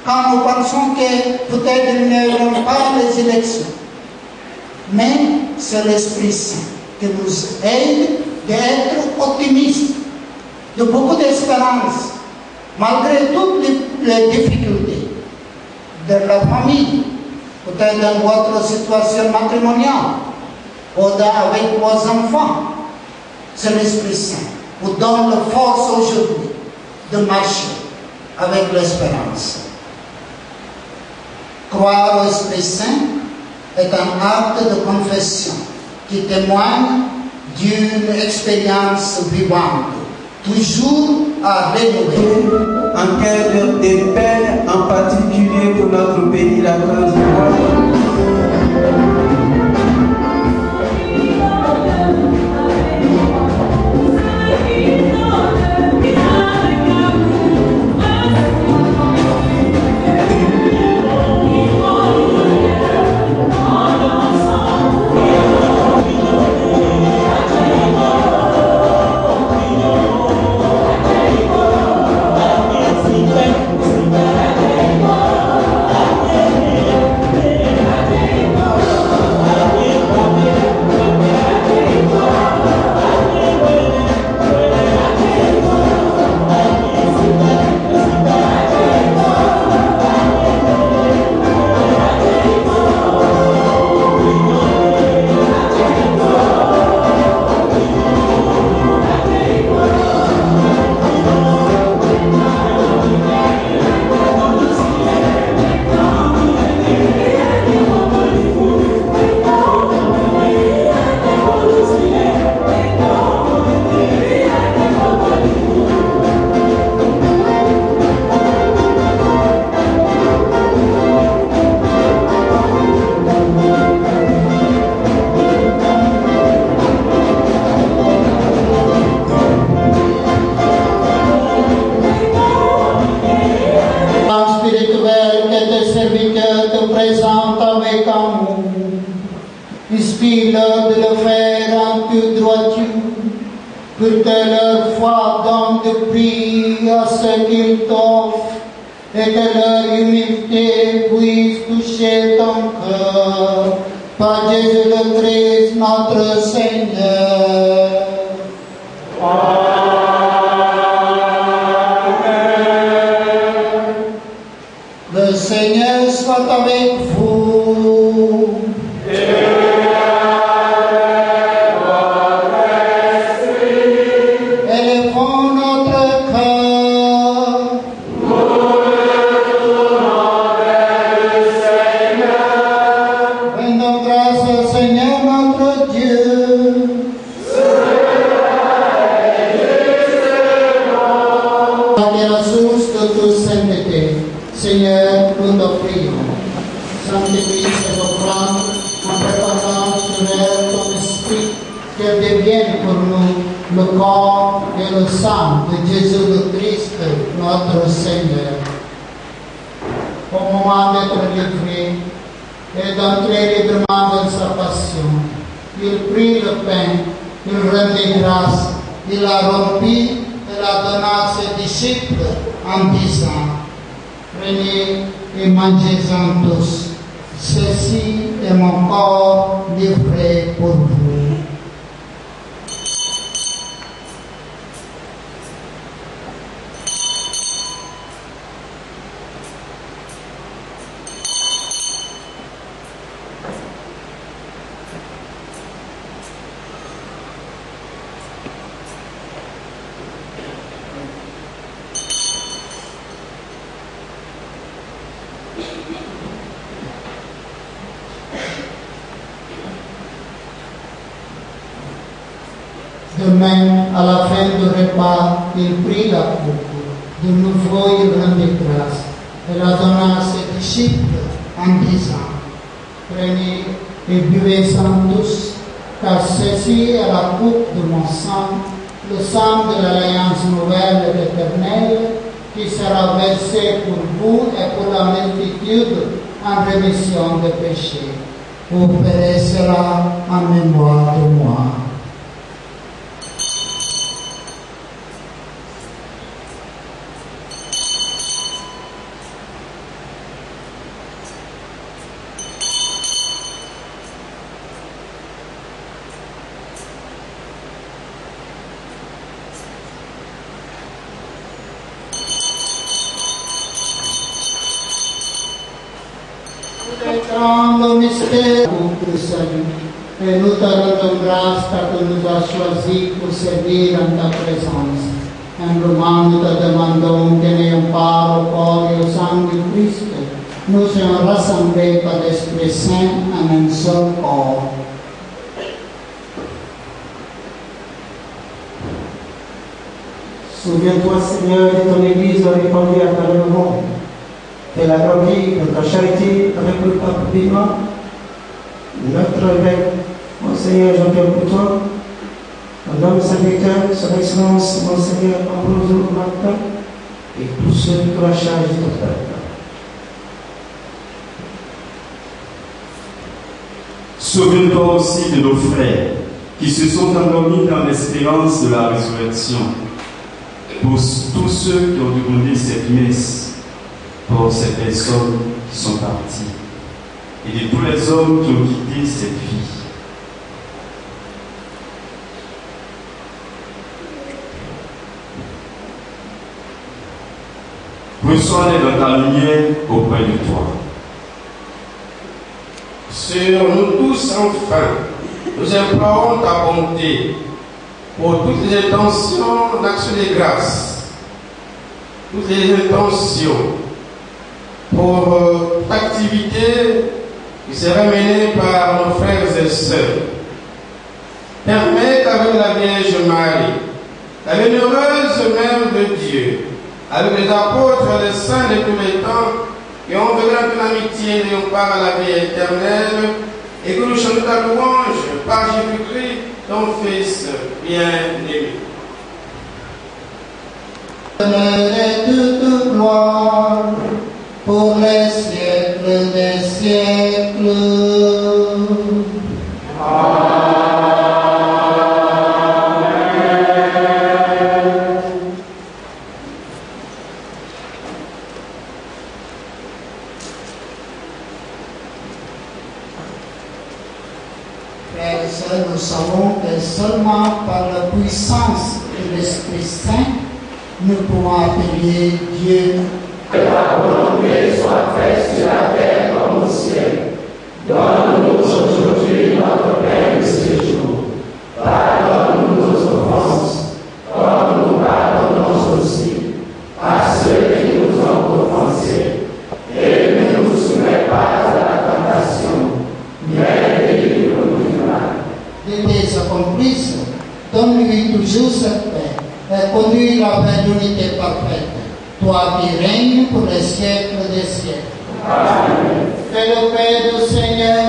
quand nous pensons que peut-être nous n'aurons pas les élections. Mais c'est l'Esprit Saint qui nous aide d'être optimistes, de beaucoup d'espérance, malgré toutes les difficultés de la famille, peut-être dans votre situation matrimoniale, ou avec vos enfants. C'est l'Esprit Saint qui vous donne la force aujourd'hui de marcher avec l'espérance. Croire au Esprit Saint est un acte de confession qui témoigne d'une expérience vivante, toujours à renouveler. En cas de peine, en particulier pour notre pays, la Côte d'Ivoire. Inspire-leur de le faire en toute droiture, pour que leur foi donne de prix à ce qu'ils t'offrent, et que leur humilité puisse toucher ton cœur, par Jésus le Christ, notre Seigneur. Amen. Le Seigneur soit avec vous. Seigneur, nous t'offrons. Sanctifie cette offrande en préparant sur elle ton esprit, qu'elle devienne pour nous le corps et le sang de Jésus le Christ, notre Seigneur. Au moment d'être livré et d'entrer librement dans sa passion, il prit le pain, il rendit grâce, il l'a rompu et l'a donné à ses disciples en disant: Prenez et mangez-en tous. Ceci est mon corps livré pour vous. De même, à la fin du repas, il prit la coupe. De nouveau, il rendit grâce et la donna à ses disciples en disant: Prenez et buvez-en tous, car ceci est la coupe de mon sang, le sang de l'alliance nouvelle et éternelle, qui sera versé pour vous et pour la multitude en rémission des péchés. Vous ferez cela en mémoire de moi. célébrons le mystère du salut. Et nous te rendons grâce car tu nous as choisis pour servir en ta présence. Humblement, nous te demandons que n'ayons part au corps et au sang du Christ, nous soyons rassemblés par l'Esprit Saint en un seul corps. Souviens-toi, Seigneur, de ton Église répandue à travers le monde. Fais-la grandir de ta charité avec le pape Benoît, notre évêque, Monseigneur Jean-Pierre Couton, un homme serviteur, son Excellence, Monseigneur Ambrosio Martin, et tous ceux qui ont la charge de ton peuple. Souviens-toi aussi de nos frères qui se sont endormis dans l'espérance de la résurrection. Pour tous ceux qui ont demandé cette messe, pour ces personnes qui sont parties, et de tous les hommes qui ont quitté cette vie. Reçois-les dans ta lumière auprès de toi. Sur nous tous, enfin, nous implorons ta bonté pour toutes les intentions d'action de grâce, toutes les intentions pour l'activité qui sera menée par nos frères et sœurs. Permets qu'avec la Vierge Marie, la bienheureuse Mère de Dieu, avec les apôtres et les saints de tous les temps, qui ont vécu en amitié et ont part à la vie éternelle, et que nous chantons ta louange par Jésus-Christ, ton Fils bien-aimé. Et toute gloire pour les siècles des siècles. Nous savons que seulement par la puissance de l'Esprit Saint, nous pouvons appeler Dieu. Que ta volonté soit faite sur la terre comme au ciel. Donne-nous aujourd'hui notre pain de ce jour. Pardonne-nous nos offenses, comme nous pardonnons aussi à ceux qui nous ont offensés. Et ne nous soumets pas à la tentation, mais délivre-nous du mal. De tes accomplices, donne-lui toujours cette paix et conduis-la vers l'unité parfaite. Toi qui règnes pour les siècles des siècles. Amen. Que le paix du Seigneur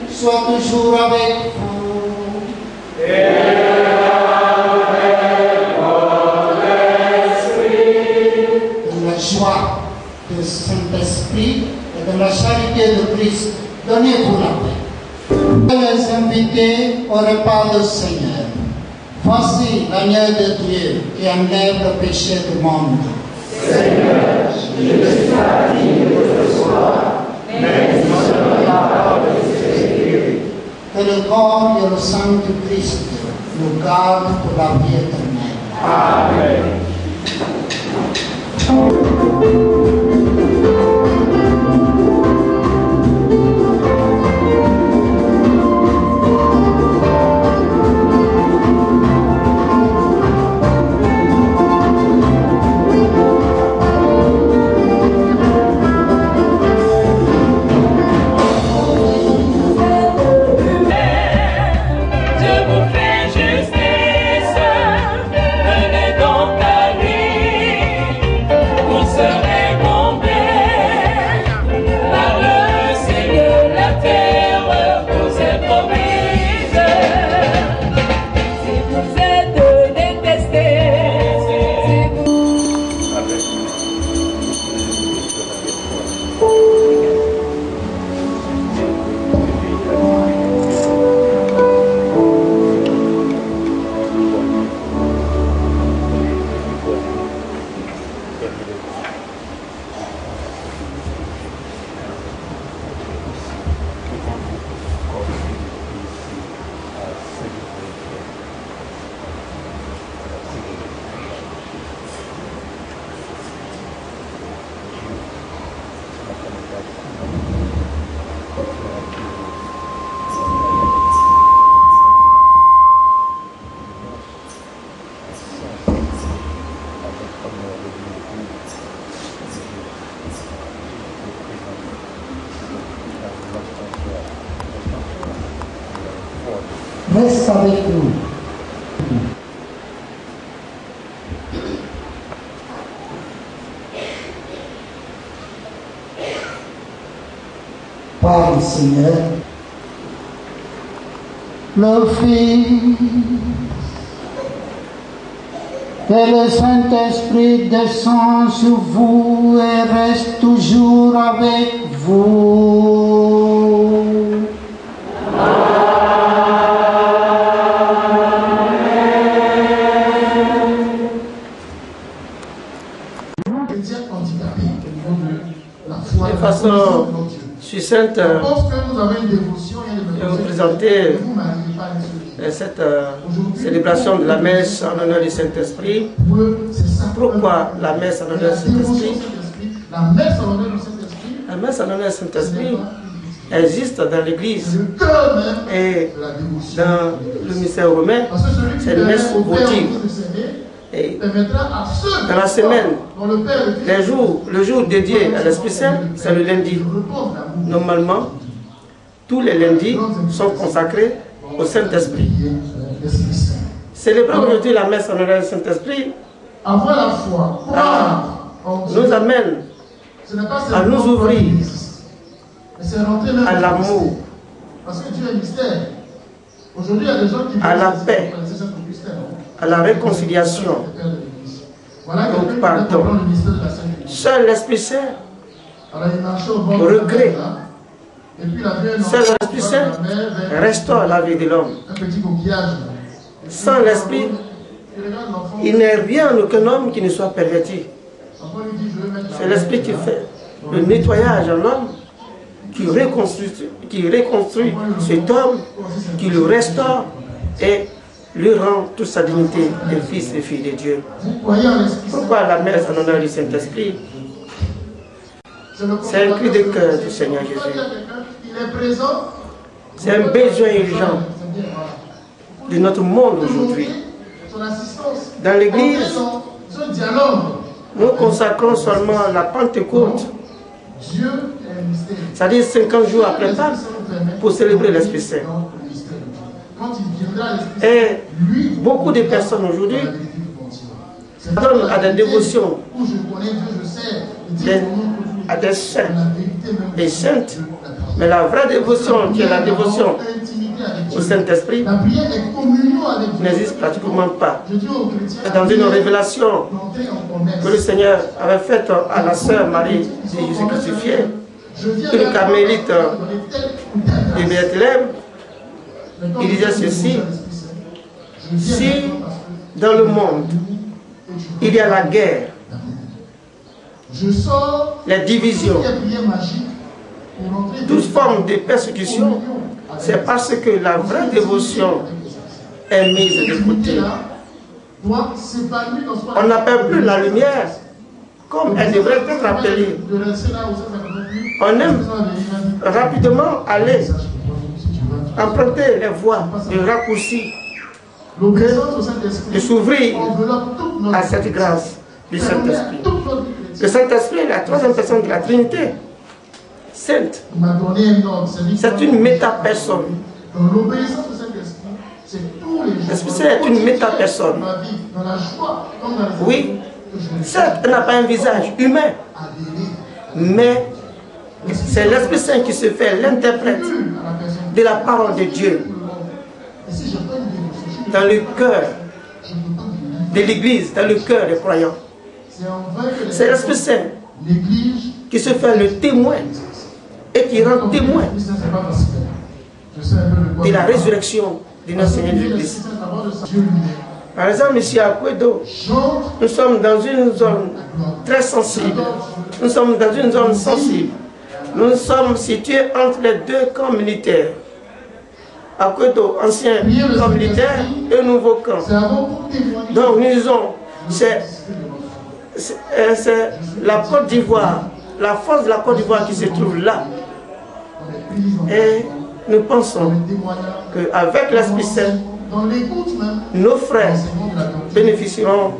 soit toujours avec vous. Et avec votre esprit. De la joie du Saint-Esprit et de la charité de Christ, donnez-vous la paix. Les invités au repas du Seigneur. Voici l'agneau de Dieu qui enlève le péché du monde. Seigneur, je ne suis pas digne de te recevoir, mais dis seulement la parole de Jésus. Que le corps et le sang du Christ nous gardent pour la vie éternelle. Amen. Venez donc à lui, vous serez avec nous. Parle, Seigneur. Le Fils et le Saint-Esprit descend sur vous et reste toujours avec vous. De façon succincte, je vais vous présenter cette célébration de la messe en honneur du Saint-Esprit. Pourquoi la messe en honneur du Saint-Esprit? La messe en honneur du Saint-Esprit existe dans l'Église et dans le mystère romain. C'est une messe votive. Et dans la semaine, le jour dédié à l'Esprit Saint, c'est le lundi. Normalement, tous les lundis sont consacrés au Saint-Esprit. Célébrer aujourd'hui la messe en honneur du Saint-Esprit nous amène à nous ouvrir à l'amour, à la paix, à la réconciliation, au pardon. Seul l'Esprit Saint regrette. Seul l'Esprit Saint restaure la vie de l'homme. Sans l'Esprit, il n'est rien en aucun homme qui ne soit perverti. C'est l'Esprit qui fait le nettoyage en l'homme, qui reconstruit cet homme, qui le restaure et lui rend toute sa dignité de fils et fille de Dieu. Pourquoi la messe en honneur du Saint-Esprit? C'est un cri de cœur du Seigneur Jésus. C'est un besoin urgent de notre monde aujourd'hui. Dans l'Église, nous consacrons seulement la Pentecôte, c'est-à-dire 50 jours après Pâques, pour célébrer l'Esprit Saint. Et beaucoup de personnes aujourd'hui donnent à des dévotions, à des saints, des saintes, mais la vraie dévotion, qui est la dévotion au Saint-Esprit, n'existe pratiquement pas. Et dans une révélation que le Seigneur avait faite à la sœur Marie de Jésus crucifié, une carmélite de Bethléem, il disait ceci: si dans le monde il y a la guerre, les divisions, toute forme de persécution, c'est parce que la vraie dévotion est mise de côté. On n'appelle plus la lumière comme elle devrait être appelée. On aime rapidement aller emprunter les voies de raccourci que de s'ouvrir à cette grâce du Saint-Esprit. Le Saint-Esprit est la troisième personne de la Trinité sainte. C'est une méta-personne. L'Esprit Saint est une méta-personne. Oui, certes, elle n'a pas un visage humain, mais c'est l'Esprit Saint qui se fait l'interprète de la parole de Dieu dans le cœur de l'Église, dans le cœur des croyants. C'est l'Esprit Saint qui se fait le témoin et qui rend témoin de la résurrection de notre Seigneur Jésus-Christ. Par exemple, ici à Kwedo, nous sommes dans une zone très sensible. Nous sommes dans une zone sensible. Nous sommes situés entre les deux camps militaires. À Kwedo, ancien camp militaire et nouveau camp. Donc nous disons, c'est la Côte d'Ivoire, la force de la Côte d'Ivoire qui se trouve là. Et nous pensons qu'avec l'Esprit Saint, nos frères bénéficieront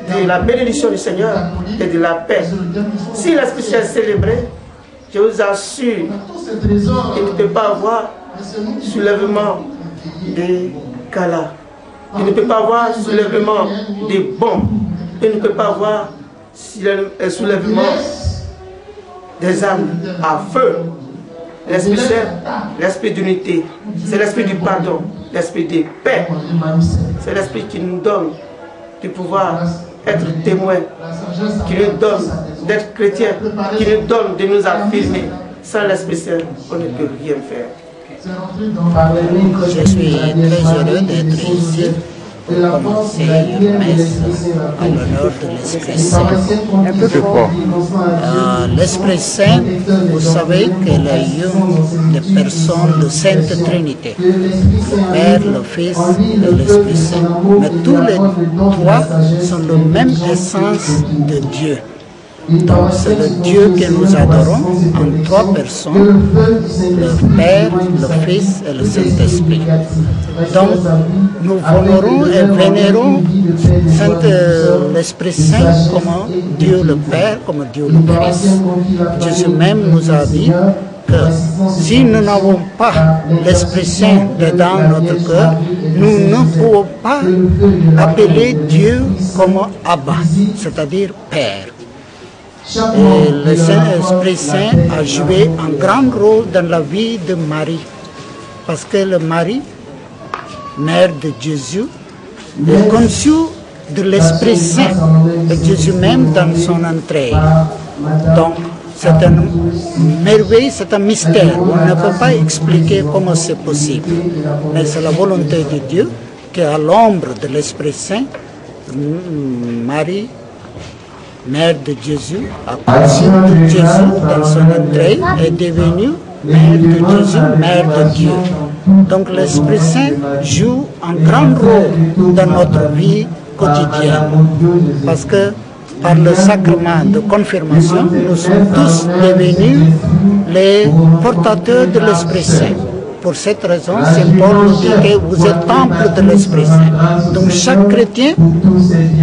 de la bénédiction du Seigneur et de la paix. Si l'Esprit Saint est célébré, je vous assure qu'il ne peut pas avoir soulèvement des Kala. Il ne peut pas avoir soulèvement des bombes. Il ne peut pas avoir soulèvement des armes à feu. L'Esprit Saint, l'Esprit d'unité, c'est l'Esprit du pardon, l'Esprit de paix. C'est l'Esprit qui nous donne de pouvoir être témoins, qui nous donne d'être chrétiens, qui nous donne de nous affirmer. Sans l'Esprit Saint, on ne peut rien faire. Je suis très heureux d'être ici pour commencer une messe en l'honneur de l'Esprit Saint. Un peu fort. L'Esprit Saint, vous savez qu'il y a une des personnes de Sainte Trinité, le Père, le Fils et l'Esprit Saint. Mais tous les trois sont la même essence de Dieu. Donc c'est le Dieu que nous adorons en trois personnes, le Père, le Fils et le Saint-Esprit. Donc nous honorons et vénérons l'Esprit Saint comme Dieu le Père, comme Dieu le Fils. Jésus même nous a dit que si nous n'avons pas l'Esprit Saint dans notre cœur, nous ne pouvons pas appeler Dieu comme Abba, c'est-à-dire Père. Et le Saint-Esprit Saint a joué un grand rôle dans la vie de Marie, parce que le Marie, mère de Jésus, est conçue de l'Esprit Saint, et Jésus même dans son entrée. Donc, c'est une merveille, c'est un mystère. On ne peut pas expliquer comment c'est possible. Mais c'est la volonté de Dieu qu'à l'ombre de l'Esprit Saint, Marie, mère de Jésus, a conçu Jésus dans son entrée, est devenue mère de Jésus, mère de Dieu. Donc l'Esprit Saint joue un grand rôle dans notre vie quotidienne, parce que par le sacrement de confirmation, nous sommes tous devenus les portateurs de l'Esprit Saint. Pour cette raison, Saint Paul nous dit que vous êtes temple de l'Esprit Saint. Donc chaque chrétien,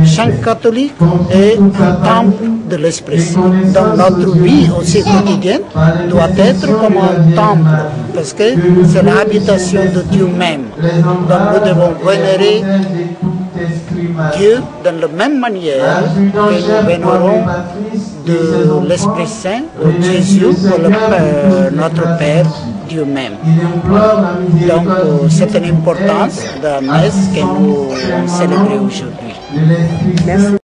chaque catholique est un temple de l'Esprit Saint. Donc notre vie aussi quotidienne doit être comme un temple, parce que c'est l'habitation de Dieu même. Donc nous devons vénérer Dieu de la même manière que nous vénérons de l'Esprit Saint, de Jésus, pour notre Père, Dieu même. Donc c'est une importance de la messe que nous célébrons aujourd'hui.